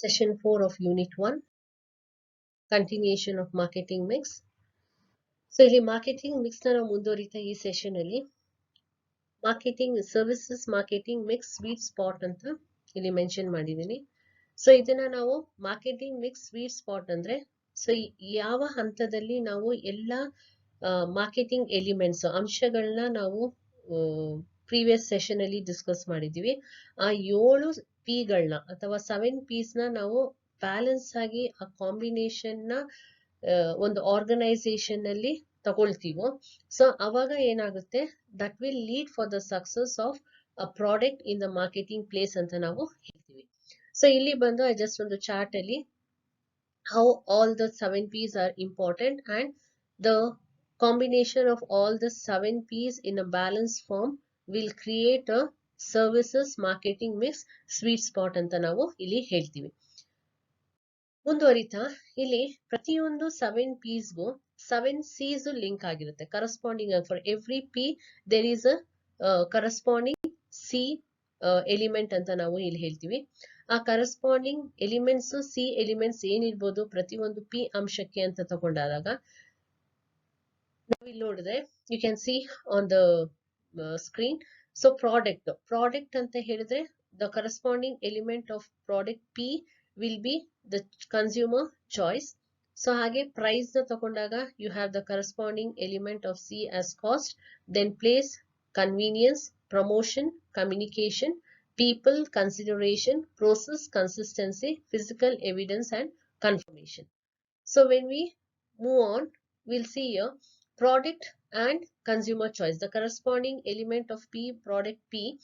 Session 4 of Unit 1, continuation of marketing mix. So ಇಲ್ಲಿ marketing mix ನ ನಾವು ಮುಂದುವರಿತಾ ಈ ಸೆಷನ್ ಅಲ್ಲಿ marketing services marketing mix sweet spot ಅಂತ ಇಲ್ಲಿ ಮೆನ್ಷನ್ ಮಾಡಿದ್ದೀನಿ. ಸೊ ಇದನ್ನ ನಾವು ಮಾರ್ಕೆಟಿಂಗ್ ಮಿಕ್ಸ್ ಸ್ವೀಟ್ ಸ್ಪಾಟ್ ಅಂದ್ರೆ ಸೊ ಯಾವ ಹಂತದಲ್ಲಿ ನಾವು ಎಲ್ಲ ಮಾರ್ಕೆಟಿಂಗ್ ಎಲಿಮೆಂಟ್ಸ್ ಅಂಶಗಳನ್ನ ನಾವು ಪ್ರೀವಿಯಸ್ ಸೆಷನ್ ಅಲ್ಲಿ ಡಿಸ್ಕಸ್ ಮಾಡಿದೀವಿ. ಆ 7 ಪಿಗಳನ್ನ ಅಥವಾ 7 ಪೀಸ್ ನ ನಾವು ಬ್ಯಾಲೆನ್ಸ್ ಆಗಿ ಆ ಕಾಂಬಿನೇಷನ್ ನ ಒಂದು ಆರ್ಗನೈಸೇಷನ್ ಅಲ್ಲಿ ತಗೊಳ್ತೀವೋ ಸೊ ಅವಾಗ ಏನಾಗುತ್ತೆ that will lead for the success of a product in the marketing place ಅಂತ ನಾವು ಹೇಳ್ತೀವಿ. ಸೊ ಇಲ್ಲಿ ಬಂದು ಜಸ್ಟ್ ಒಂದು ಚಾರ್ಟ್ ಅಲ್ಲಿ how all the 7 P's are important and the combination of all the 7 P's in a balanced form will create a services marketing mix sweet spot ಅಂತ ನಾವು ಇಲ್ಲಿ ಹೇಳ್ತೀವಿ. ಮುಂದುವರಿತಾ ಇಲ್ಲಿ ಪ್ರತಿಯೊಂದು 7 P's ಗೂ 7 C's ಲಿಂಕ್ ಆಗಿರುತ್ತೆ. Corresponding for every P there is a corresponding C element ಅಂತ ನಾವು ಇಲ್ಲಿ ಹೇಳ್ತೀವಿ. ಆ ಕರೆಸ್ಪಾಂಡಿಂಗ್ ಎಲಿಮೆಂಟ್ಸ್ ಸಿ ಎಲಿಮೆಂಟ್ಸ್ ಏನಿರ್ಬೋದು ಪ್ರತಿಯೊಂದು ಪಿ ಅಂಶಕ್ಕೆ ಅಂತ ತಗೊಂಡಾಗ ನಾವಿಲ್ಲಿ ನೋಡಿದ್ರೆ you can see on the screen. So product ಅಂತ ಹೇಳಿದ್ರೆ the corresponding element of product P will be the consumer choice. So ಹಾಗೆ price ನ ತಗೊಂಡಾಗ you have the corresponding element of C as cost, then place, convenience, promotion, communication, people, consideration, process, consistency, physical evidence and confirmation. So when we move on, we'll see here product and consumer choice. The corresponding element of P, product P,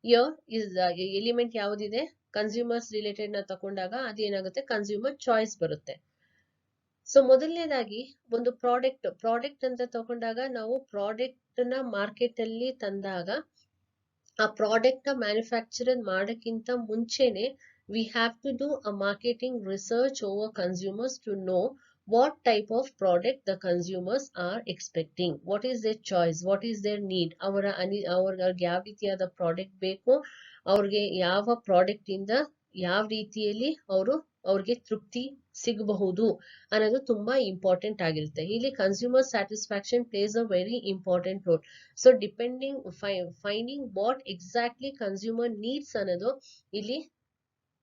here is the element ಯಾವುದಿದೆ consumers related ನ ತಗೊಂಡಾಗ ಅದೇನಾಗುತ್ತೆ consumer choice ಬರುತ್ತೆ. So ಮೊದಲನೇದಾಗಿ ಒಂದು product ಅಂತ ತಗೊಂಡಾಗ ನಾವು ಪ್ರಾಡಕ್ಟ್ ನ ಮಾರ್ಕೆಟ್ ಅಲ್ಲಿ ತಂದಾಗ ಆ ಪ್ರಾಡಕ್ಟ್ ನ ಮ್ಯಾನುಫ್ಯಾಕ್ಚರ್ ಮಾಡೋಕ್ಕಿಂತ ಮುಂಚೆನೆ we have to do a marketing research over consumers to know what type of product the consumers are expecting, what is their choice, what is their need, ಅವ್ರಿಗೆ ಯಾವ ರೀತಿಯಾದ ಪ್ರಾಡಕ್ಟ್ ಬೇಕು, ಅವ್ರಿಗೆ ಯಾವ ಪ್ರಾಡಕ್ಟ್ ಇಂದ ಯಾವ ರೀತಿಯಲ್ಲಿ ಅವ್ರಿಗೆ ತೃಪ್ತಿ ಸಿಗಬಹುದು ಅನ್ನೋದು ತುಂಬಾ ಇಂಪಾರ್ಟೆಂಟ್ ಆಗಿರುತ್ತೆ. ಇಲ್ಲಿ consumer satisfaction place a very important roll. So depending finding what exactly consumer needs ಅನ್ನೋದು ಇಲ್ಲಿ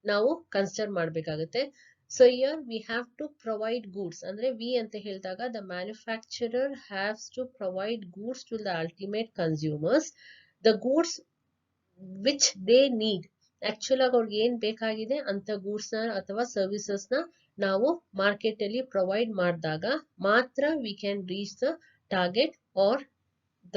ನಾವು ಕನ್ಸಿಡರ್ ಮಾಡ್ಬೇಕಾಗತ್ತೆ. So here we have to provide goods. Andre we ante ಹೇಳಿದಾಗ the manufacturer has to provide goods to the ultimate consumers. The goods which they need. Actually ಅವ್ರಿಗೆ ಏನ್ ಬೇಕಾಗಿದೆ ಅಂತ goods ನ ಅಥವಾ services ನ ನಾವು ಮಾರ್ಕೆಟ್ ಅಲ್ಲಿ ಪ್ರೊವೈಡ್ ಮಾಡಿದಾಗ ಮಾತ್ರ we can reach the target or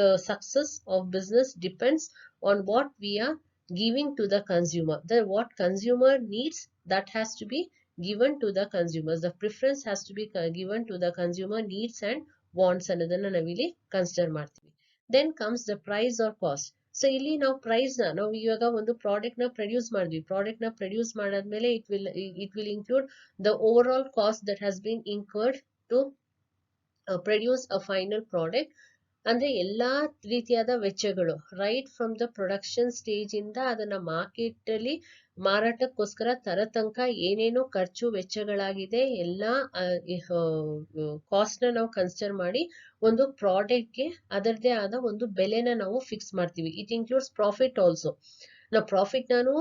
the success of business depends on what we are giving to the consumer. What consumer needs, that has to be given to the consumers. The preference has to be given to the consumer needs and wants ಅನ್ನೋದನ್ನ ನಾವಿಲ್ಲಿ consider ಮಾಡ್ತೀವಿ. Then comes the price or cost. So ಇಲ್ಲಿ ನಾವು price ನಾವು ಇವಾಗ ಒಂದು product ನ produce ಮಾಡಿದ್ವಿ. ಪ್ರಾಡಕ್ಟ್ ನ ಪ್ರೊಡ್ಯೂಸ್ ಮಾಡಾದ್ಮೇಲೆ it will include the overall cost that has been incurred to produce a final product. ಅಂದ್ರೆ ಎಲ್ಲಾ ರೀತಿಯಾದ ವೆಚ್ಚಗಳು right from the production stage ಇಂದ ಅದನ್ನ ಮಾರ್ಕೆಟ್ ಅಲ್ಲಿ ಮಾರಾಟಕ್ಕೋಸ್ಕರ ತರತಂಕ ಏನೇನೋ ಖರ್ಚು ವೆಚ್ಚಗಳಾಗಿದೆ ಎಲ್ಲಾ ಕಾಸ್ಟ್ ನ ನಾವು ಕನ್ಸಿಡರ್ ಮಾಡಿ ಒಂದು ಪ್ರಾಡಕ್ಟ್ ಗೆ ಅದರದೇ ಆದ ಒಂದು ಬೆಲೆನ ನಾವು ಫಿಕ್ಸ್ ಮಾಡ್ತೀವಿ. It includes profit also. ನಾವು ಪ್ರಾಫಿಟ್ ನಾನು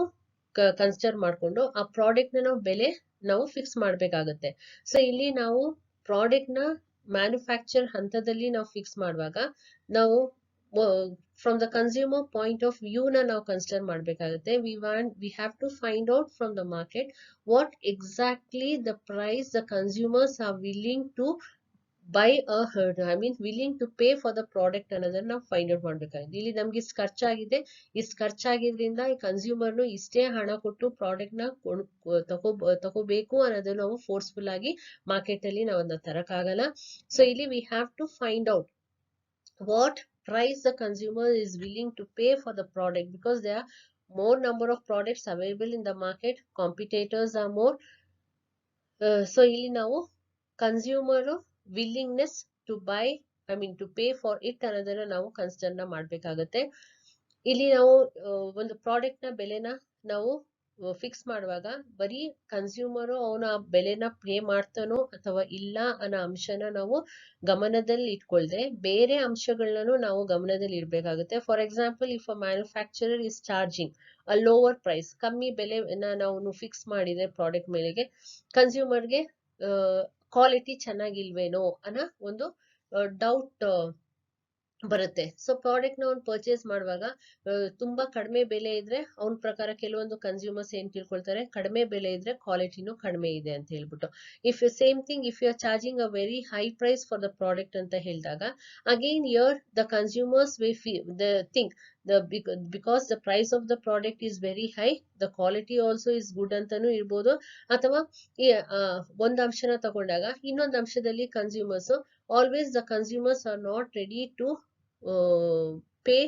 ಕನ್ಸಿಡರ್ ಮಾಡ್ಕೊಂಡು ಆ ಪ್ರಾಡಕ್ಟ್ ನ ನಾವು ಬೆಲೆ ನಾವು ಫಿಕ್ಸ್ ಮಾಡ್ಬೇಕಾಗತ್ತೆ. ಸೊ ಇಲ್ಲಿ ನಾವು ಪ್ರಾಡಕ್ಟ್ ನ ಮ್ಯಾನುಫ್ಯಾಕ್ಚರ್ ಹಂತದಲ್ಲಿ ನಾವು ಫಿಕ್ಸ್ ಮಾಡುವಾಗ ನಾವು from the consumer point of view ನ ನಾವು ಕನ್ಸಿಡರ್ ಮಾಡ್ಬೇಕಾಗುತ್ತೆ. we have to find out from the market what exactly the price the consumers are willing to buy willing to pay for the product ಅನ್ನೋದನ್ನ ನಾವು find out ಮಾಡ್ಬೇಕಾಗುತ್ತೆ. ಇಲ್ಲಿ ನಮ್ಗೆ ಇಷ್ಟು ಖರ್ಚಾಗಿದೆ, ಇಷ್ಟು ಖರ್ಚಾಗಿದ್ರಿಂದ ಈ ಕನ್ಸ್ಯೂಮರ್ನು ಇಷ್ಟೇ ಹಣ ಕೊಟ್ಟು ಪ್ರಾಡಕ್ಟ್ ನ ತಗೋಬೇಕು ಅನ್ನೋದನ್ನ ನಾವು ಫೋರ್ಸ್ಫುಲ್ ಆಗಿ ಮಾರ್ಕೆಟ್ ಅಲ್ಲಿ ನಾವು ಅದನ್ನ ತರಕ್ಕಾಗಲ್ಲ. ಸೊ ಇಲ್ಲಿ we have to find out what price the consumer is willing to pay for the product, because there are more number of products available in the market, competitors are more. So ಇಲ್ಲಿ ನಾವು consumer willingness to buy to pay for it ಅನ್ನೋದನ್ನ ನಾವು consider ಮಾಡ್ಬೇಕಾಗತ್ತೆ. ಇಲ್ಲಿ ನಾವು ಒಂದು product ನ ಬೆಲೆನ ನಾವು ಫಿಕ್ಸ್ ಮಾಡುವಾಗ ಬರೀ ಕನ್ಸ್ಯೂಮರು ಅವನ ಬೆಲೆನ ಪೇ ಮಾಡ್ತಾನೋ ಅಥವಾ ಇಲ್ಲ ಅನ್ನೋ ಅಂಶನ ನಾವು ಗಮನದಲ್ಲಿ ಇಟ್ಕೊಳ್ದೆ ಬೇರೆ ಅಂಶಗಳನ್ನೂ ನಾವು ಗಮನದಲ್ಲಿ ಇಡಬೇಕಾಗುತ್ತೆ. For example, if a manufacturer is charging a lower price, ಕಮ್ಮಿ ಬೆಲೆನ ನಾವು ಫಿಕ್ಸ್ ಮಾಡಿದ್ರೆ ಪ್ರಾಡಕ್ಟ್ ಮೇಲೆಗೆ, ಕನ್ಸ್ಯೂಮರ್ಗೆ ಕ್ವಾಲಿಟಿ ಚೆನ್ನಾಗಿಲ್ವೇನೋ ಅನ್ನೋ ಒಂದು ಡೌಟ್ ಬರುತ್ತೆ. ಸೊ ಪ್ರಾಡಕ್ಟ್ ನ ಅವ್ನು ಪರ್ಚೇಸ್ ಮಾಡುವಾಗ ತುಂಬಾ ಕಡಿಮೆ ಬೆಲೆ ಇದ್ರೆ ಅವನ ಪ್ರಕಾರ ಕೆಲವೊಂದು ಕನ್ಸ್ಯೂಮರ್ಸ್ ಏನ್ ತಿಳ್ಕೊಳ್ತಾರೆ, ಕಡಿಮೆ ಬೆಲೆ ಇದ್ರೆ ಕ್ವಾಲಿಟಿನೂ ಕಡಿಮೆ ಇದೆ ಅಂತ ಹೇಳ್ಬಿಟ್ಟು. If same thing, if you are charging a very high price for the product ಅಂತ ಹೇಳಿದಾಗ, again here the consumers the think because the price of the product is very high, the quality also is good ಅಂತಾನೂ ಇರ್ಬೋದು. ಅಥವಾ ಒಂದ್ ಅಂಶನ ತಗೊಂಡಾಗ ಇನ್ನೊಂದು ಅಂಶದಲ್ಲಿ consumers, always the consumers are not ready to pay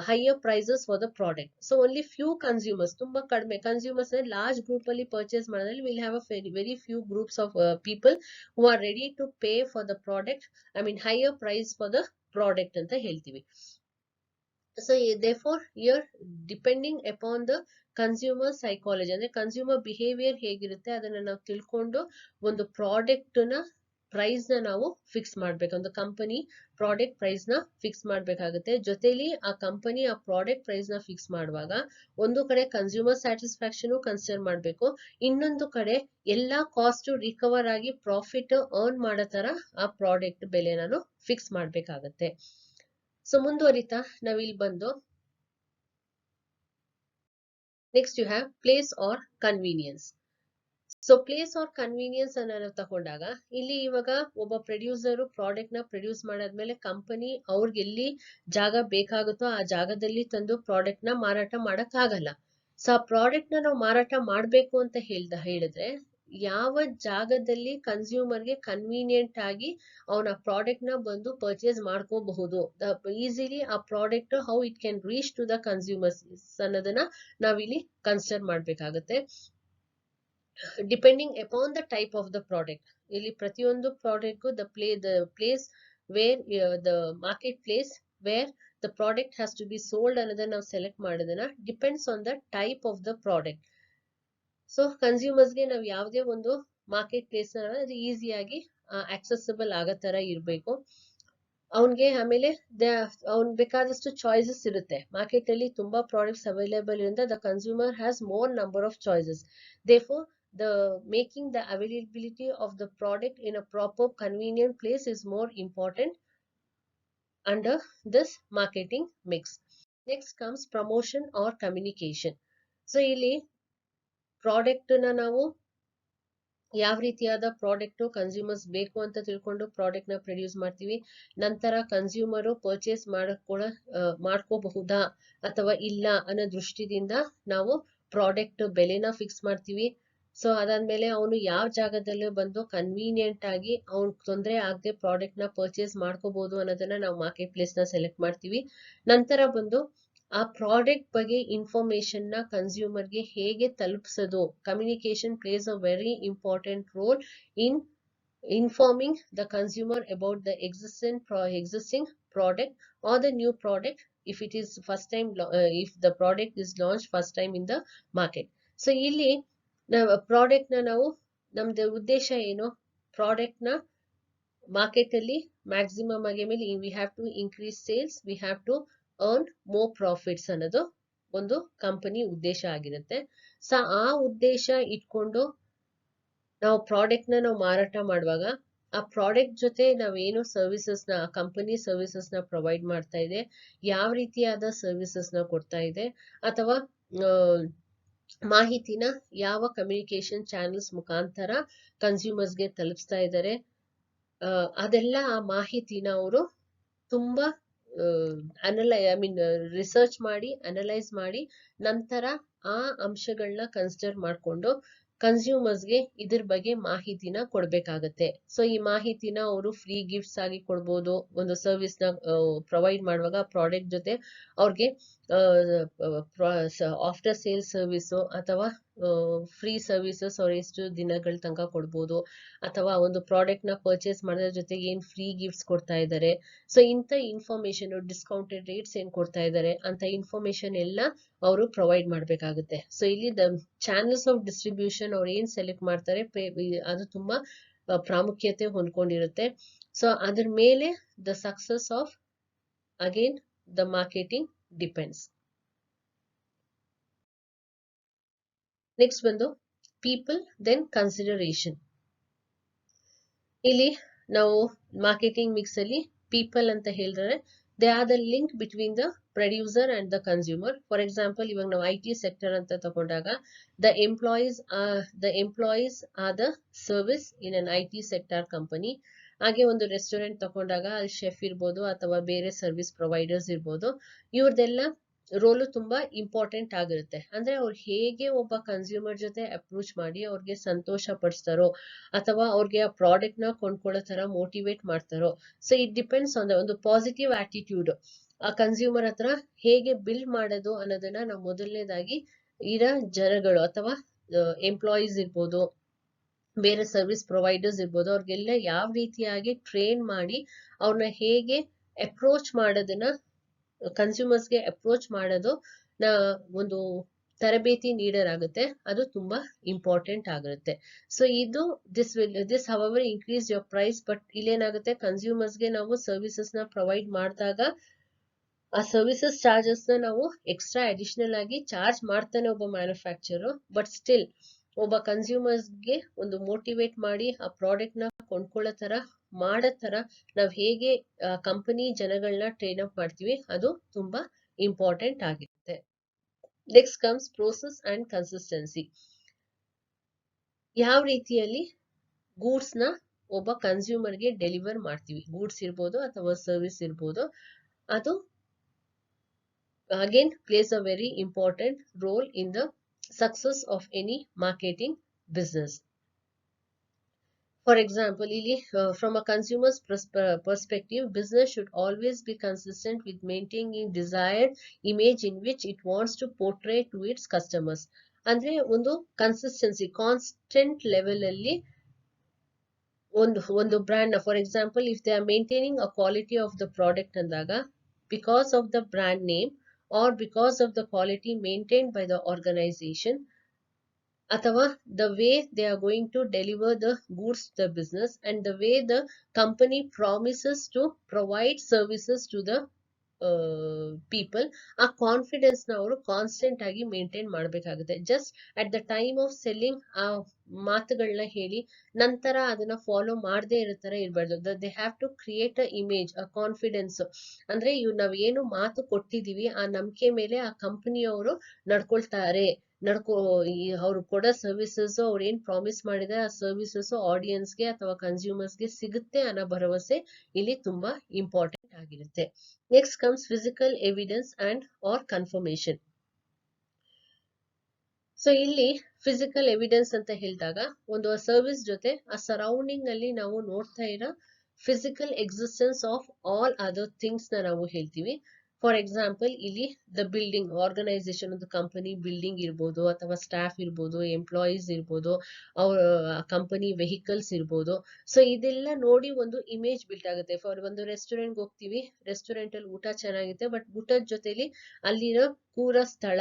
higher prices for the product. So only few consumers, tumba kadme consumers na large group alli purchase madadalli we'll have a very few groups of people who are ready to pay for the product, I mean higher price for the product anta heltivi. So therefore here, depending upon the consumer psychology ಅಂದ್ರೆ consumer behaviour ಹೇಗಿರುತ್ತೆ ಅದನ್ನ ನಾವು ತಿಳ್ಕೊಂಡು ಒಂದು product ನ price ನ ನಾವು fix ಮಾಡ್ಬೇಕು. ಒಂದು ಕಂಪನಿ ಪ್ರಾಡಕ್ಟ್ ಪ್ರೈಸ್ ನ ಫಿಕ್ಸ್ ಮಾಡ್ಬೇಕಾಗುತ್ತೆ. ಜೊತೆಲಿ ಆ ಕಂಪನಿ ಆ ಪ್ರಾಡಕ್ಟ್ ಪ್ರೈಸ್ ನ ಫಿಕ್ಸ್ ಮಾಡುವಾಗ ಒಂದು ಕಡೆ ಕನ್ಸ್ಯೂಮರ್ ಸ್ಯಾಟಿಸ್ಫ್ಯಾಕ್ಷನ್ ಕನ್ಸಿಡರ್ ಮಾಡ್ಬೇಕು, ಇನ್ನೊಂದು ಕಡೆ ಎಲ್ಲಾ ಕಾಸ್ಟ್ ರಿಕವರ್ ಆಗಿ ಪ್ರಾಫಿಟ್ ಅರ್ನ್ ಮಾಡೋ ತರ ಆ ಪ್ರಾಡಕ್ಟ್ ಬೆಲೆ ನಾನು ಫಿಕ್ಸ್ ಮಾಡ್ಬೇಕಾಗತ್ತೆ. ಸೊ ಮುಂದುವರಿತಾ ನಾವಿಲ್ಲಿ ಬಂದು next you have place or convenience. So place or convenience ಅನ್ನ ತಗೊಂಡಾಗ ಇಲ್ಲಿ ಇವಾಗ ಒಬ್ಬ ಪ್ರೊಡ್ಯೂಸರ್ ಪ್ರಾಡಕ್ಟ್ ನ ಪ್ರೊಡ್ಯೂಸ್ ಮಾಡಾದ್ಮೇಲೆ ಕಂಪನಿ ಅವ್ರಿಗೆ ಎಲ್ಲಿ ಜಾಗ ಬೇಕಾಗುತ್ತೋ ಆ ಜಾಗದಲ್ಲಿ ತಂದು ಪ್ರಾಡಕ್ಟ್ ನ ಮಾರಾಟ ಮಾಡಕ್ ಆಗಲ್ಲ. ಸೊ ಆ ಪ್ರಾಡಕ್ಟ್ ನ ನಾವು ಮಾರಾಟ ಮಾಡ್ಬೇಕು ಅಂತ ಹೇಳಿದ್ರೆ ಯಾವ ಜಾಗದಲ್ಲಿ ಕನ್ಸ್ಯೂಮರ್ಗೆ ಕನ್ವೀನಿಯಂಟ್ ಆಗಿ ಅವನ ಪ್ರಾಡಕ್ಟ್ ನ ಬಂದು ಪರ್ಚೇಸ್ ಮಾಡ್ಕೋಬಹುದು, ಈಸಿಲಿ ಆ product how it can reach to the consumers ಅನ್ನೋದನ್ನ ನಾವಿಲ್ಲಿ ಕನ್ಸಿಡರ್ ಮಾಡ್ಬೇಕಾಗತ್ತೆ. Depending upon the type of the product, ಇಲ್ಲಿ ಪ್ರತಿಯೊಂದು ಪ್ರಾಡಕ್ಟ್ಗೂ the place where the market place where the product has to be sold ಅನ್ನೋದನ್ನ ನಾವು ಸೆಲೆಕ್ಟ್ ಮಾಡೋದನ್ನ depends on the type of the product. So ಕನ್ಸ್ಯೂಮರ್ಸ್ಗೆ ನಾವು ಯಾವುದೇ ಒಂದು ಮಾರ್ಕೆಟ್ ಪ್ಲೇಸ್ ಅದು ಈಸಿಯಾಗಿ ಆಕ್ಸೆಸಿಬಲ್ ಆಗೋ ತರ ಇರಬೇಕು. ಅವನ್ಗೆ ಆಮೇಲೆ ಅವ್ನ್ ಬೇಕಾದಷ್ಟು ಚಾಯ್ಸಸ್ ಇರುತ್ತೆ. ಮಾರ್ಕೆಟ್ ಅಲ್ಲಿ ತುಂಬಾ ಪ್ರಾಡಕ್ಟ್ಸ್ ಅವೈಲೇಬಲ್ ಇರೋದ್ರಿಂದ the consumer has more number of choices. Therefore, the making the availability of the product in a proper convenient place is more important under this marketing mix. Next comes promotion or communication. So ಇಲ್ಲಿ product ನ ನಾವು ಯಾವ ರೀತಿಯಾದ product consumers ಬೇಕು ಅಂತ ತಿಳ್ಕೊಂಡು product ನ produce ಮಾಡ್ತೀವಿ. ನಂತರ ಕನ್ಸ್ಯೂಮರು ಪರ್ಚೇಸ್ ಮಾಡ್ಕೋಬಹುದಾ ಅಥವಾ ಇಲ್ಲ ಅನ್ನೋ ದೃಷ್ಟಿದಿಂದ ನಾವು ಪ್ರಾಡಕ್ಟ್ ಬೆಲೆನ ಫಿಕ್ಸ್ ಮಾಡ್ತೀವಿ. ಸೊ ಅದಾದ್ಮೇಲೆ ಅವನು ಯಾವ ಜಾಗದಲ್ಲೂ ಬಂದು ಕನ್ವೀನಿಯಂಟ್ ಆಗಿ ಅವ್ನ್ ತೊಂದರೆ ಆಗದೆ ಪ್ರಾಡಕ್ಟ್ ನ ಪರ್ಚೇಸ್ ಮಾಡ್ಕೋಬಹುದು ಅನ್ನೋದನ್ನ ನಾವು ಮಾರ್ಕೆಟ್ ಪ್ಲೇಸ್ ನ ಸೆಲೆಕ್ಟ್ ಮಾಡ್ತೀವಿ. ನಂತರ ಬಂದು ಆ ಪ್ರಾಡಕ್ಟ್ ಬಗ್ಗೆ ಇನ್ಫಾರ್ಮೇಶನ್ ನ ಕನ್ಸ್ಯೂಮರ್ ಗೆ ಹೇಗೆ ತಲುಪಿಸೋದು, communication place a very important role in informing the consumer about the existing product or the new product if it is first time if the product is launched first time in the market. So ಇಲ್ಲಿ product ನ ನಾವು ನಮ್ದು ಉದ್ದೇಶ ಏನು, product ನ market ಅಲ್ಲಿ maximum ಆಗಿ ಮೇಲೆ we have to increase sales, we have to earn more profits ಅನ್ನೋದು ಒಂದು ಕಂಪನಿ ಉದ್ದೇಶ ಆಗಿರುತ್ತೆ. ಸೊ ಆ ಉದ್ದೇಶ ಇಟ್ಕೊಂಡು ನಾವು ಪ್ರಾಡಕ್ಟ್ ನ ನಾವು ಮಾರಾಟ ಮಾಡುವಾಗ ಆ ಪ್ರಾಡಕ್ಟ್ ಜೊತೆ ನಾವೇನು ಸರ್ವಿಸಸ್ ನ ಕಂಪನಿ ಸರ್ವಿಸಸ್ ನ ಪ್ರೊವೈಡ್ ಮಾಡ್ತಾ ಇದೆ, ಯಾವ ರೀತಿಯಾದ ಸರ್ವಿಸಸ್ ನ ಕೊಡ್ತಾ ಇದೆ, ಅಥವಾ ಮಾಹಿತಿನ ಯಾವ ಕಮ್ಯುನಿಕೇಶನ್ ಚಾನೆಲ್ಸ್ ಮುಖಾಂತರ ಕನ್ಸ್ಯೂಮರ್ಸ್ಗೆ ತಲುಪಿಸ್ತಾ ಇದ್ದಾರೆ, ಅದೆಲ್ಲ ಆ ಮಾಹಿತಿನ ಅವರು ತುಂಬಾ ರಿಸರ್ಚ್ ಮಾಡಿ ಅನಲೈಸ್ ಮಾಡಿ ನಂತರ ಆ ಅಂಶಗಳನ್ನ ಕನ್ಸಿಡರ್ ಮಾಡ್ಕೊಂಡು ಕನ್ಸ್ಯೂಮರ್ಸ್ಗೆ ಇದ್ರ ಬಗ್ಗೆ ಮಾಹಿತಿನ ಕೊಡ್ಬೇಕಾಗತ್ತೆ. ಸೊ ಈ ಮಾಹಿತಿನ ಅವರು ಫ್ರೀ ಗಿಫ್ಟ್ಸ್ ಆಗಿ ಕೊಡ್ಬೋದು, ಒಂದು ಸರ್ವಿಸ್ ನ ಪ್ರೊವೈಡ್ ಮಾಡುವಾಗ ಪ್ರಾಡಕ್ಟ್ ಜೊತೆ ಅವ್ರಿಗೆ ಆಫ್ಟರ್ ಸೇಲ್ ಸರ್ವಿಸ್ ಅಥವಾ ಫ್ರೀ ಸರ್ವಿಸಸ್ ಅವ್ರು ಎಷ್ಟು ದಿನಗಳ ತನಕ ಕೊಡ್ಬೋದು, ಅಥವಾ ಒಂದು ಪ್ರಾಡಕ್ಟ್ ನ ಪರ್ಚೇಸ್ ಮಾಡೋದ್ರ ಜೊತೆಗೆ ಏನ್ ಫ್ರೀ ಗಿಫ್ಟ್ಸ್ ಕೊಡ್ತಾ ಇದ್ದಾರೆ, ಸೊ ಇಂಥ ಇನ್ಫಾರ್ಮೇಶನ್, ಡಿಸ್ಕೌಂಟೆಡ್ ರೇಟ್ಸ್ ಏನ್ ಕೊಡ್ತಾ ಇದ್ದಾರೆ ಅಂತ ಇನ್ಫಾರ್ಮೇಶನ್ ಎಲ್ಲ ಅವರು ಪ್ರೊವೈಡ್ ಮಾಡ್ಬೇಕಾಗುತ್ತೆ. ಸೊ ಇಲ್ಲಿ ದ ಚಾನಲ್ಸ್ ಆಫ್ ಡಿಸ್ಟ್ರಿಬ್ಯೂಷನ್ ಅವ್ರು ಏನ್ ಸೆಲೆಕ್ಟ್ ಮಾಡ್ತಾರೆ ಅದು ತುಂಬಾ ಪ್ರಾಮುಖ್ಯತೆ ಹೊಂದ್ಕೊಂಡಿರುತ್ತೆ. ಸೊ ಅದ್ರ ಮೇಲೆ the success of again the marketing depends. Next ಬಂದು ಪೀಪಲ್ ದೆನ್ ಕನ್ಸಿಡರೇಷನ್. ಇಲ್ಲಿ ನಾವು ಮಾರ್ಕೆಟಿಂಗ್ ಮಿಕ್ಸ್ ಅಲ್ಲಿ ಪೀಪಲ್ ಅಂತ ಹೇಳಿದ್ರೆ they are the link between the producer and the consumer. For example ಇವಾಗ ನಾವು IT ಸೆಕ್ಟರ್ ಅಂತ ತಗೊಂಡಾಗ the employees are the service in an IT sector company. ಹಾಗೆ ಒಂದು ರೆಸ್ಟೋರೆಂಟ್ ತಗೊಂಡಾಗ ಅಲ್ಲಿ ಶೆಫ್ ಇರ್ಬೋದು ಅಥವಾ ಬೇರೆ ಸರ್ವಿಸ್ ಪ್ರೊವೈಡರ್ಸ್ ಇರ್ಬೋದು, ಇವ್ರದೆಲ್ಲ ರೋಲು ತುಂಬಾ ಇಂಪಾರ್ಟೆಂಟ್ ಆಗಿರುತ್ತೆ. ಅಂದ್ರೆ ಅವ್ರು ಹೇಗೆ ಒಬ್ಬ ಕನ್ಸ್ಯೂಮರ್ ಜೊತೆ ಅಪ್ರೋಚ್ ಮಾಡಿ ಅವ್ರಿಗೆ ಸಂತೋಷ ಪಡಿಸ್ತಾರೋ ಅಥವಾ ಅವ್ರಿಗೆ ಆ ಪ್ರಾಡಕ್ಟ್ ನ ಕೊಂಡ್ಕೊಳ್ಳೋ ತರ ಮೋಟಿವೇಟ್ ಮಾಡ್ತಾರೋ. So it depends on the ಒಂದು ಪಾಸಿಟಿವ್ ಆಟಿಟ್ಯೂಡ್ ಆ ಕನ್ಸ್ಯೂಮರ್ ಹತ್ರ ಹೇಗೆ ಬಿಲ್ಡ್ ಮಾಡೋದು ಅನ್ನೋದನ್ನ ನಾವು ಮೊದಲನೇದಾಗಿ ಇರೋ ಜನಗಳು ಅಥವಾ ಎಂಪ್ಲಾಯೀಸ್ ಇರ್ಬೋದು, ಬೇರೆ ಸರ್ವಿಸ್ ಪ್ರೊವೈಡರ್ಸ್ ಇರ್ಬೋದು, ಅವ್ರಿಗೆಲ್ಲ ಯಾವ ರೀತಿಯಾಗಿ ಟ್ರೈನ್ ಮಾಡಿ ಅವ್ರನ್ನ ಹೇಗೆ ಅಪ್ರೋಚ್ ಮಾಡೋದನ್ನ, ಕನ್ಸ್ಯೂಮರ್ಸ್ಗೆ ಅಪ್ರೋಚ್ ಮಾಡೋದು ಒಂದು ತರಬೇತಿ ನೀಡಲಾಗುತ್ತೆ. ಅದು ತುಂಬಾ ಇಂಪಾರ್ಟೆಂಟ್ ಆಗಿರುತ್ತೆ. ಸೊ ಇದು this hour increase your price, but ಇಲ್ಲೇನಾಗುತ್ತೆ, ಕನ್ಸ್ಯೂಮರ್ಸ್ಗೆ ನಾವು ಸರ್ವಿಸಸ್ ನ ಪ್ರೊವೈಡ್ ಮಾಡಿದಾಗ ಆ ಸರ್ವಿಸಸ್ ಚಾರ್ಜಸ್ ನ ನಾವು ಎಕ್ಸ್ಟ್ರಾ ಅಡಿಷನಲ್ ಆಗಿ ಚಾರ್ಜ್ ಮಾಡ್ತಾನೆ ಒಬ್ಬ ಮ್ಯಾನುಫ್ಯಾಕ್ಚರ್, ಬಟ್ ಸ್ಟಿಲ್ ಒಬ್ಬ ಕನ್ಸ್ಯೂಮರ್ಸ್ಗೆ ಒಂದು ಮೋಟಿವೇಟ್ ಮಾಡಿ ಆ ಪ್ರಾಡಕ್ಟ್ ನ ಕೊಂಡ್ಕೊಳ್ಳೋ ತರ ಮಾಡೋ ತರ ನಾವ್ ಹೇಗೆ ಕಂಪನಿ ಜನಗಳನ್ನ ಟ್ರೈನ್ ಅಪ್ ಮಾಡ್ತೀವಿ ಅದು ತುಂಬಾ ಇಂಪಾರ್ಟೆಂಟ್ ಆಗಿರುತ್ತೆ. Next comes process and consistency. ಯಾವ ರೀತಿಯಲ್ಲಿ ಗೂಡ್ಸ್ ನ ಒಬ್ಬ ಕನ್ಸ್ಯೂಮರ್ಗೆ ಡೆಲಿವರ್ ಮಾಡ್ತೀವಿ, ಗೂಡ್ಸ್ ಇರ್ಬೋದು ಅಥವಾ ಸರ್ವಿಸ್ ಇರ್ಬೋದು, ಅದು again plays a very important role in the success of any marketing business. For example, from a consumer's perspective, business should always be consistent with maintaining desired image in which it wants to portray to its customers. ಅಂದ್ರೆ ಒಂದು consistency, constant level ಅಲ್ಲಿ ಒಂದು brand ನ, for example if they are maintaining a quality of the product ಅಂದಾಗ, because of the brand name or because of the quality maintained by the organization, ಅಥವಾ the way they are going to deliver the goods to the business, and the way the company promises to provide services to the people, ಆ confidence ನ ಅವರು constant ಆಗಿ maintain ಮಾಡ್ಬೇಕಾಗುತ್ತೆ. Just at the time of selling ಆ ಮಾತುಗಳನ್ನ ಹೇಳಿ ನಂತರ ಅದನ್ನ ಫಾಲೋ ಮಾಡದೇ ಇರೋ ತರ ಇರಬಾರ್ದು. They have to create a image, a confidence. ಅಂದ್ರೆ ನಾವ್ ಏನು ಮಾತು ಕೊಟ್ಟಿದೀವಿ ಆ ನಂಬಿಕೆ ಮೇಲೆ ಆ ಕಂಪನಿಯವರು ನಡ್ಕೊಳ್ತಾರೆ, ಅವ್ರು ಕೊಡೋ ಸರ್ವಿಸಸ್, ಅವ್ರು ಏನ್ ಪ್ರಾಮಿಸ್ ಮಾಡಿದ್ರೆ ಆ ಸರ್ವಿಸಸ್ ಆಡಿಯನ್ಸ್ಗೆ ಅಥವಾ ಕನ್ಸ್ಯೂಮರ್ಸ್ಗೆ ಸಿಗುತ್ತೆ ಅನ್ನೋ ಭರವಸೆ ಇಲ್ಲಿ ತುಂಬಾ ಇಂಪಾರ್ಟೆಂಟ್ ಆಗಿರುತ್ತೆ. Next comes physical evidence and or confirmation. So ಇಲ್ಲಿ ಫಿಸಿಕಲ್ ಎವಿಡೆನ್ಸ್ ಅಂತ ಹೇಳಿದಾಗ ಒಂದು ಸರ್ವಿಸ್ ಜೊತೆ ಆ ಸರೌಂಡಿಂಗ್ ಅಲ್ಲಿ ನಾವು ನೋಡ್ತಾ ಇರೋ physical existence of all other things ನ ನಾವು ಹೇಳ್ತೀವಿ. ಫಾರ್ ಎಕ್ಸಾಂಪಲ್ ಇಲ್ಲಿ ದ ಬಿಲ್ಡಿಂಗ್, ಆರ್ಗನೈಸೇಷನ್, ಒಂದು ಕಂಪನಿ ಬಿಲ್ಡಿಂಗ್ ಇರ್ಬೋದು ಅಥವಾ ಸ್ಟಾಫ್ ಇರ್ಬೋದು, ಎಂಪ್ಲಾಯೀಸ್ ಇರ್ಬೋದು, ಅವ್ರ ಕಂಪನಿ ವೆಹಿಕಲ್ಸ್ ಇರ್ಬೋದು. ಸೊ ಇದೆಲ್ಲ ನೋಡಿ ಒಂದು ಇಮೇಜ್ ಬಿಲ್ಟ್ ಆಗುತ್ತೆ. ಫಾರ್ ಒಂದು ರೆಸ್ಟೋರೆಂಟ್ ಹೋಗ್ತೀವಿ, ರೆಸ್ಟೋರೆಂಟ್ ಅಲ್ಲಿ ಊಟ ಚೆನ್ನಾಗಿರುತ್ತೆ, ಬಟ್ ಊಟದ ಜೊತೆಲಿ ಅಲ್ಲಿರೋ ಕೂರೋ ಸ್ಥಳ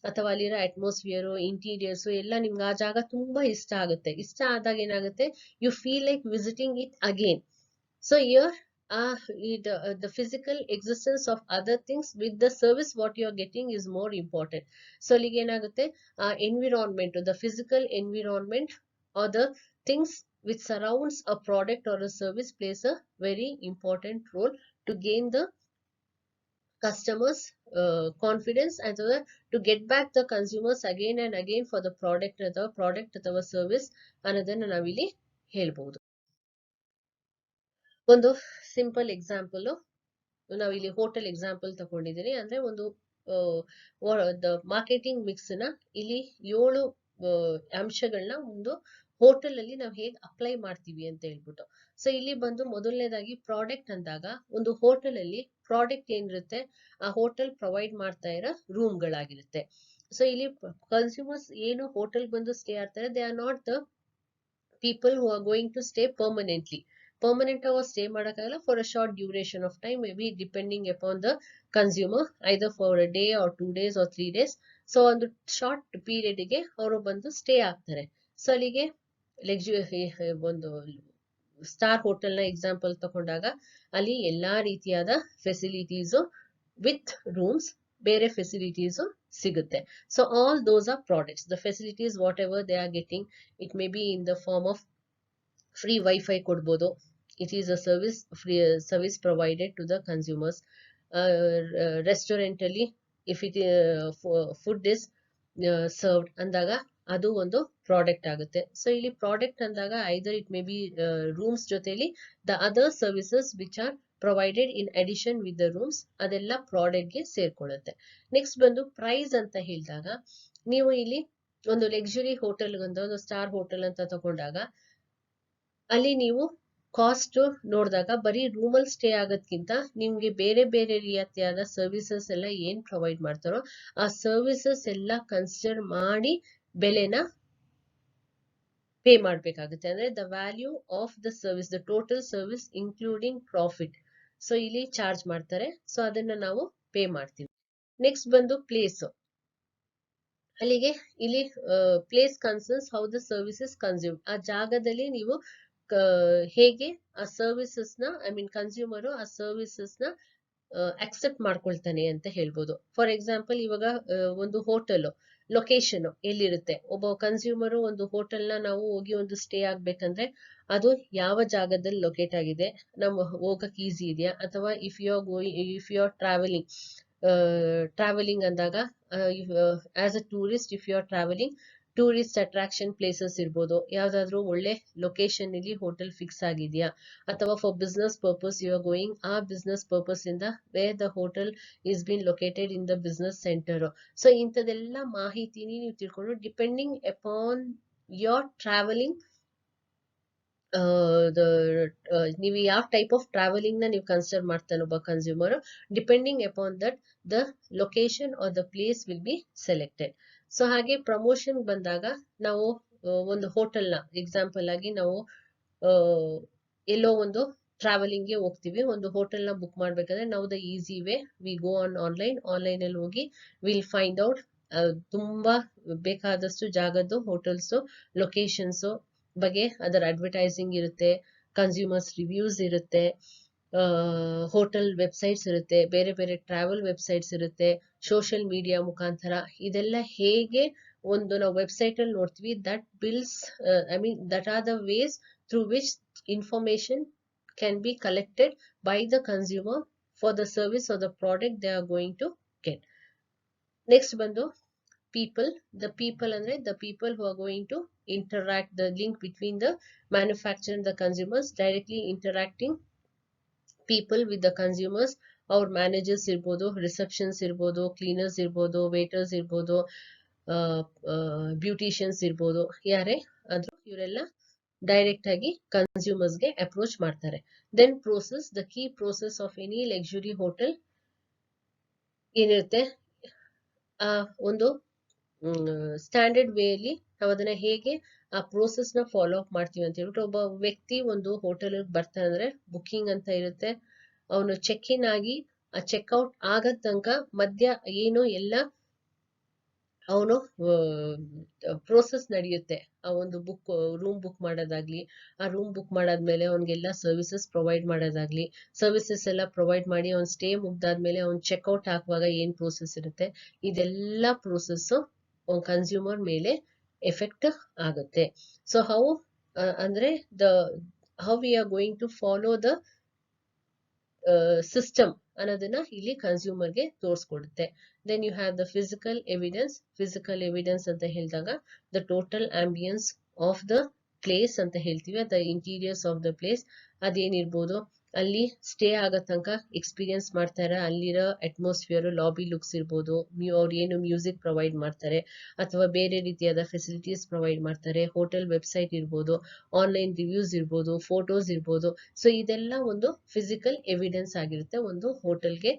ಅಥವಾ ಅಲ್ಲಿರೋ ಅಟ್ಮಾಸ್ಫಿಯರ್, ಇಂಟೀರಿಯರ್ಸ್ ಎಲ್ಲ ನಿಮ್ಗೆ ಆ ಜಾಗ ತುಂಬಾ ಇಷ್ಟ ಆಗುತ್ತೆ. ಇಷ್ಟ ಆದಾಗ ಏನಾಗುತ್ತೆ, you feel like visiting it again. So here the physical existence of other things with the service what you are getting is more important. So ಅಲ್ಲಿಗೆ ಏನಾಗುತ್ತೆ, environment, the physical environment or the things which surrounds a product or a service plays a very important role to gain the customers confidence and to get back the consumers again and again for the product ಅಥವಾ service ಅನ್ನೋದನ್ನ ನಾವಿಲ್ಲಿ ಹೇಳ್ಬಹುದು. ಒಂದು simple example, ನಾವಿಲ್ಲಿ hotel example ತಗೊಂಡಿದ್ದೀನಿ. ಅಂದ್ರೆ ಒಂದು marketing mix ನ ಇಲ್ಲಿ 7 ಅಂಶಗಳನ್ನ ಒಂದು ಹೋಟೆಲ್ ಅಲ್ಲಿ ನಾವು ಹೇಗೆ ಅಪ್ಲೈ ಮಾಡ್ತೀವಿ ಅಂತ ಹೇಳ್ಬಿಟ್ಟು. ಸೊ ಇಲ್ಲಿ ಬಂದು ಮೊದಲನೇದಾಗಿ ಪ್ರಾಡಕ್ಟ್ ಅಂದಾಗ, ಒಂದು ಹೋಟೆಲ್ ಅಲ್ಲಿ ಪ್ರಾಡಕ್ಟ್ ಏನಿರುತ್ತೆ, ಆ ಹೋಟೆಲ್ ಪ್ರೊವೈಡ್ ಮಾಡ್ತಾ ಇರೋ ರೂಮ್ಗಳಾಗಿರುತ್ತೆ. ಸೊ ಇಲ್ಲಿ ಕನ್ಸ್ಯೂಮರ್ಸ್ ಏನು ಹೋಟೆಲ್ ಬಂದು ಸ್ಟೇ ಆಗ್ತಾರೆ, they are not the people who are going to stay permanently. Permanent hour stay ಮಾಡಕ್ಕಾಗಲ್ಲ, for a short duration of time, maybe depending upon the consumer, either for a day or 2 days or 3 days. So ಒಂದು short period ಗೆ ಅವರು ಬಂದು stay ಆಗ್ತಾರೆ. So ಅಲ್ಲಿಗೆ ಒಂದು star hotel ನ example ತಗೊಂಡಾಗ ಅಲ್ಲಿ ಎಲ್ಲಾ ರೀತಿಯಾದ ಫೆಸಿಲಿಟೀಸ್ ವಿತ್ ರೂಮ್ಸ್, ಬೇರೆ ಫೆಸಿಲಿಟೀಸ್ ಸಿಗುತ್ತೆ. So all those are products. The facilities whatever they are getting, it may be in the form of free Wi-Fi ಕೊಡ್ಬೋದು. It is a service provided to the consumers. Restaurant ಅಲ್ಲಿ if it food is served ಅಂದಾಗ ಅದು ಒಂದು product ಆಗುತ್ತೆ. So ಇಲ್ಲಿ product ಅಂದಾಗ either it may be rooms ಜೊತೆಲಿ the other services which are provided in addition with the rooms, ಅದೆಲ್ಲ product ಗೆ ಸೇರ್ಕೊಳ್ಳುತ್ತೆ. ನೆಕ್ಸ್ಟ್ ಬಂದು ಪ್ರೈಸ್ ಅಂತ ಹೇಳಿದಾಗ, ನೀವು ಇಲ್ಲಿ ಒಂದು ಲಕ್ಸುರಿ ಹೋಟೆಲ್ ಒಂದು ಸ್ಟಾರ್ ಹೋಟೆಲ್ ಅಂತ ತಗೊಂಡಾಗ ಅಲ್ಲಿ ನೀವು ಕಾಸ್ಟ್ ನೋಡಿದಾಗ ಬರೀ ರೂಮಲ್ಲಿ ಸ್ಟೇ ಆಗೋದ್ಕಿಂತ ನಿಮ್ಗೆ ಬೇರೆ ಬೇರೆ ರೀತಿಯಾದ ಸರ್ವಿಸಸ್ ಎಲ್ಲ ಏನ್ ಪ್ರೊವೈಡ್ ಮಾಡ್ತಾರೋ ಆ ಸರ್ವಿಸಸ್ ಎಲ್ಲ ಕನ್ಸಿಡರ್ ಮಾಡಿ ಬೆಲೆನ ಪೇ ಮಾಡ್ಬೇಕಾಗುತ್ತೆ. ಅಂದ್ರೆ the value of the service, the total service including profit, so ಇಲ್ಲಿ ಚಾರ್ಜ್ ಮಾಡ್ತಾರೆ. ಸೊ ಅದನ್ನ ನಾವು ಪೇ ಮಾಡ್ತೀವಿ. ನೆಕ್ಸ್ಟ್ ಬಂದು ಪ್ಲೇಸ್. ಅಲ್ಲಿಗೆ ಇಲ್ಲಿ place concerns how the services consume. ಆ ಜಾಗದಲ್ಲಿ ನೀವು ಹೇಗೆ ಆ ಸರ್ವಿಸಸ್ ನ ಕನ್ಸ್ಯೂಮರ್ ಆ ಸರ್ವಿಸಸ್ ನ ಅಕ್ಸೆಪ್ಟ್ ಮಾಡ್ಕೊಳ್ತಾನೆ ಅಂತ ಹೇಳ್ಬೋದು. ಫಾರ್ ಎಕ್ಸಾಂಪಲ್, ಇವಾಗ ಒಂದು ಹೋಟೆಲ್ ಲೊಕೇಶನ್ ಎಲ್ಲಿರುತ್ತೆ, ಒಬ್ಬ ಕನ್ಸ್ಯೂಮರ್ ಒಂದು ಹೋಟೆಲ್ ನ ನಾವು ಹೋಗಿ ಒಂದು ಸ್ಟೇ ಆಗ್ಬೇಕಂದ್ರೆ ಅದು ಯಾವ ಜಾಗದಲ್ಲಿ ಲೊಕೇಟ್ ಆಗಿದೆ, ನಾವು ಹೋಗಕ್ ಈಸಿ ಇದೆಯಾ, ಅಥವಾ ಇಫ್ ಯು ಆರ್ ಟ್ರಾವೆಲಿಂಗ್ ಅಂದಾಗ as a tourist, if you are travelling, tourist attraction places ಇರ್ಬೋದು, ಯಾವ್ದಾದ್ರು ಒಳ್ಳೆ ಲೊಕೇಶನ್ ಇಲ್ಲಿ ಹೋಟೆಲ್ ಫಿಕ್ಸ್ ಆಗಿದೆಯಾ, ಅಥವಾ for business purpose you are going, ಆ ಬಿಸ್ನೆಸ್ ಪರ್ಪಸ್ ಇಂದ where the hotel is been located in the business centre. So ಇಂಥದೆಲ್ಲ ಮಾಹಿತಿನಿ ನೀವು ತಿಳ್ಕೊಂಡು ಡಿಪೆಂಡಿಂಗ್ ಅಪಾನ್ ಯೋರ್ ಟ್ರಾವೆಲಿಂಗ್, ನೀವು ಯಾವ ಟೈಪ್ ಆಫ್ ಟ್ರಾವೆಲಿಂಗ್ ನ ನೀವು ಕನ್ಸಿಡರ್ ಮಾಡ್ತಾನೆ ಒಬ್ಬ consumer, depending upon that the location are the place will be selected. So ಹಾಗೆ ಪ್ರಮೋಷನ್ ಬಂದಾಗ ನಾವು ಒಂದು ಹೋಟೆಲ್ ನ ಎಕ್ಸಾಂಪಲ್ ಆಗಿ ನಾವು ಎಲ್ಲೋ ಒಂದು ಟ್ರಾವೆಲಿಂಗ್ ಗೆ ಹೋಗ್ತೀವಿ, ಒಂದು ಹೋಟೆಲ್ ನ ಬುಕ್ ಮಾಡ್ಬೇಕಾದ್ರೆ ನಾವು the easy way we go on online ಅಲ್ಲಿ ಹೋಗಿ ವಿಲ್ ಫೈಂಡ್ ಔಟ್ ತುಂಬಾ ಬೇಕಾದಷ್ಟು ಜಾಗದ್ದು ಹೋಟೆಲ್ಸ್ ಲೊಕೇಶನ್ಸ್ ಬಗ್ಗೆ ಅದರ ಅಡ್ವರ್ಟೈಸಿಂಗ್ ಇರುತ್ತೆ, ಕನ್ಸ್ಯೂಮರ್ಸ್ ರಿವ್ಯೂಸ್ ಇರುತ್ತೆ, ಹೋಟೆಲ್ ವೆಬ್ಸೈಟ್ಸ್ ಇರುತ್ತೆ, ಬೇರೆ ಬೇರೆ ಟ್ರಾವೆಲ್ ವೆಬ್ಸೈಟ್ಸ್ ಇರುತ್ತೆ, ಸೋಷಿಯಲ್ ಮೀಡಿಯಾ ಮುಖಾಂತರ ಇದೆಲ್ಲ ಹೇಗೆ ಒಂದು ನಾವು ವೆಬ್ಸೈಟ್ ಅಲ್ಲಿ ನೋಡ್ತೀವಿ, that bills that are the ways through which information can be collected by the consumer for the service or the product they are going to get. Next ಬಂದು people. The people ಅಂದ್ರೆ the people who are going to interact, the link between the manufacturer and the consumers, directly interacting people with the consumers. ಅವ್ರ managers ಇರ್ಬೋದು, ರಿಸೆಪ್ಷನ್ಸ್ ಇರ್ಬೋದು, cleaners ಇರ್ಬೋದು, waiters ಇರ್ಬೋದು, beauticians ಇರ್ಬೋದು, ಯಾರೇ ಆದ್ರೂ ಇವರೆಲ್ಲ ಡೈರೆಕ್ಟ್ ಆಗಿ ಕನ್ಸ್ಯೂಮರ್ಸ್ ಗೆ ಅಪ್ರೋಚ್ ಮಾಡ್ತಾರೆ. Then process, the key process of any luxury hotel ಏನಿರುತ್ತೆ, ಒಂದು ಸ್ಟ್ಯಾಂಡರ್ಡ್ ವೇ ಅಲ್ಲಿ ನಾವು ಅದನ್ನ ಹೇಗೆ ಆ ಪ್ರೋಸೆಸ್ ನ ಫಾಲೋ ಅಪ್ ಮಾಡ್ತೀವಿ ಅಂತ ಹೇಳ್ಬಿಟ್ಟು, ಒಬ್ಬ ವ್ಯಕ್ತಿ ಒಂದು ಹೋಟೆಲ್ ಬರ್ತಾನೆ ಅಂದ್ರೆ ಬುಕಿಂಗ್ ಅಂತ ಇರುತ್ತೆ, ಅವನು ಚೆಕ್ ಇನ್ ಆಗಿ ಆ ಚೆಕ್ಔಟ್ ಆಗದ ತನಕ ಮಧ್ಯ ಏನು ಎಲ್ಲ ಅವನು ಪ್ರೋಸೆಸ್ ನಡೆಯುತ್ತೆ. ಆ ಒಂದು ರೂಮ್ ಬುಕ್ ಮಾಡೋದಾಗ್ಲಿ, ಆ ರೂಮ್ ಬುಕ್ ಮಾಡಾದ್ಮೇಲೆ ಅವನಿಗೆಲ್ಲ ಸರ್ವಿಸಸ್ ಪ್ರೊವೈಡ್ ಮಾಡೋದಾಗ್ಲಿ, ಸರ್ವಿಸಸ್ ಎಲ್ಲ ಪ್ರೊವೈಡ್ ಮಾಡಿ ಅವ್ನ್ ಸ್ಟೇ ಮುಗ್ದಾದ್ಮೇಲೆ ಅವ್ನ್ ಚೆಕ್ಔಟ್ ಹಾಕುವಾಗ ಏನ್ ಪ್ರೋಸೆಸ್ ಇರುತ್ತೆ, ಇದೆಲ್ಲ ಪ್ರೋಸೆಸ್ ಕನ್ಸ್ಯೂಮರ್ ಮೇಲೆ ಎಫೆಕ್ಟ್ ಆಗುತ್ತೆ. ಸೊ ಅಂದ್ರೆ how we are going to follow the system ಅನ್ನೋದನ್ನ ಇಲ್ಲಿ ಕನ್ಸ್ಯೂಮರ್ ಗೆ ತೋರಿಸ್ಕೊಡುತ್ತೆ. Then you have the physical evidence. Physical evidence ಅಂತ ಹೇಳಿದಾಗ the total ambience of the place ಅಂತ ಹೇಳ್ತೀವಿ, the interiors of the place, ಅದೇನಿರ್ಬೋದು, ಅಲ್ಲಿ ಸ್ಟೇ ಆಗೋ ತನಕ ಎಕ್ಸ್ಪೀರಿಯನ್ಸ್ ಮಾಡ್ತಾರೆ, ಅಲ್ಲಿರೋ ಅಟ್ಮಾಸ್ಫಿಯರ್, ಲಾಬಿ ಲುಕ್ಸ್ ಇರ್ಬೋದು, ಅವ್ರು ಏನು ಮ್ಯೂಸಿಕ್ ಪ್ರೊವೈಡ್ ಮಾಡ್ತಾರೆ ಅಥವಾ ಬೇರೆ ರೀತಿಯಾದ ಫೆಸಿಲಿಟೀಸ್ ಪ್ರೊವೈಡ್ ಮಾಡ್ತಾರೆ, ಹೋಟೆಲ್ ವೆಬ್ಸೈಟ್ ಇರ್ಬೋದು, ಆನ್ಲೈನ್ ರಿವ್ಯೂಸ್ ಇರ್ಬೋದು, ಫೋಟೋಸ್ ಇರ್ಬೋದು. ಸೊ ಇದೆಲ್ಲ ಒಂದು ಫಿಸಿಕಲ್ ಎವಿಡೆನ್ಸ್ ಆಗಿರುತ್ತೆ ಒಂದು ಹೋಟೆಲ್ಗೆ.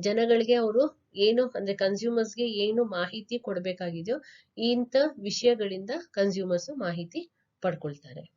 ಜನಗಳಿಗೆ ಅವರು ಏನು ಅಂದ್ರೆ ಕನ್ಸ್ಯೂಮರ್ಸ್ಗೆ ಏನು ಮಾಹಿತಿ ಕೊಡ್ಬೇಕಾಗಿದೆಯೋ ಇಂಥ ವಿಷಯಗಳಿಂದ ಕನ್ಸ್ಯೂಮರ್ಸ್ ಮಾಹಿತಿ ಪಡ್ಕೊಳ್ತಾರೆ.